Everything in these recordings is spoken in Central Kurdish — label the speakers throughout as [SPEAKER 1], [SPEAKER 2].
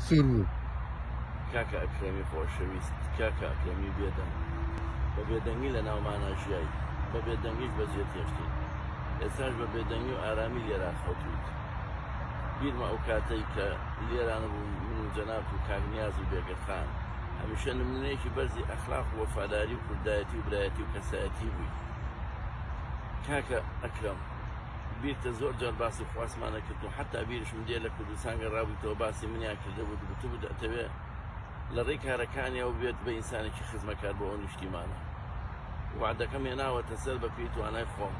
[SPEAKER 1] سیری
[SPEAKER 2] کاکە ئەکرەمی خۆشەویست، کاکە ئەکرەمی بێدەنگ، بە بێدەنگی لە ناومانە ژیایی، بە بێدەنگیش بەجێ تێشتین. ئێستاش بە بێدەنگی و ئارامی لێرا خەوتویت. بیرمە ئەو کاتەی کە لێرانە بوو من و جەناب و کاکنیاز و بێگەرخان هەمیشە نمونەیەکی بەرزی ئەخلاق و وەفاداری و کوردایەتی و برایەتی و کەسایەتی بووی. کاکە ئەکرەم، بیرتە زۆر جار باسی خواسمانە کرد و حتا بیرشم دێ لە کوردستان گەڕابوویتەوە باسی منیان کردەبوو گوتبوو دەتەوێت لە ڕێی کارەکانیەوە بێت بە ئینسانێکی خزمەکار بۆ ئەو نیشتیمانە. وعدەکەم هێناوەتە سەر بە پێی توانای خۆم،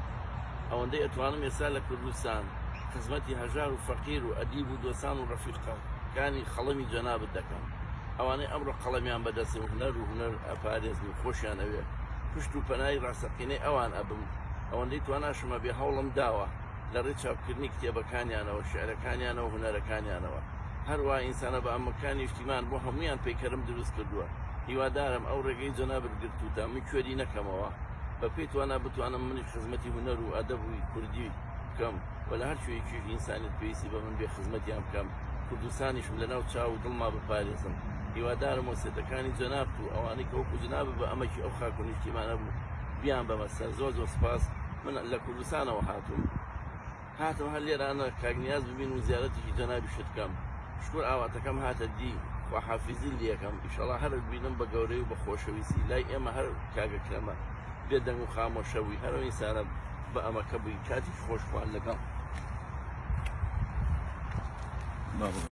[SPEAKER 2] ئەوەندەی ئەتوانم ئێستا لە کوردستان خزمەتی هەژار و فەقیر و ئەدیب و دۆستان و ڕەفیقەکانی خەڵەمی جەنابت دەکەم. ئەوانەی ئەمڕۆ قەڵەمیان بەدەستێ و هونەر و هونەر ئەپارێزن و خۆشیان ئەوێ پشت و پەنای ڕاستەقینەی ئەوان ئەبم. ئەوەندەی تواناشمە بێ هەوڵم داوە لە ڕێی چاپکردنی کتێبەکانیانەوە، شعرەکانیانەوە، هونەرەکانیانەوە. هەروە ئینسانە بە ئەمەکانی نیشتیمان بۆ هەمویان پەیکەرم دروست کردووە. هیوادارم ئەو ڕێگەی جەنابت گرتوتە من کوێری نەکەمەوە، بە پێی توانە بتوانم منیش خزمەتی هونەر و ئەدەب و کوردی بکەم و لە هەر شوێکی ئینسانیت پێویستی بە من بێ خزمەتیان بکەم، کوردستانیشم لەناو چاو و دڵما بپارێزم. هیوادارم وەسیەتەکانی جەنابت و ئەوانەی کە وەکو جەنابت بە ئەمەکی ئەو خاک و نیشتیمانە بوو بیان بەمەسەر. زۆر زۆر سپاس. من لە کوردستانەوە هاتم هەر لێرانە کاکنیاز ببین و زیارەتێکی جەنابی شت بکەم. شکر ئاواتەکەم هاتە دی خواحافیزی لێکم. ئیشەڵا هەر ببینم بە گەورەی و بە خۆشەویستی لای ئێمە هەر کاگەکرەمە بێدەنگ و خامۆشەوی هەرەوە ئینسانە بە ئەمەکە بووی کاتی خۆشخوان لەگەڵ.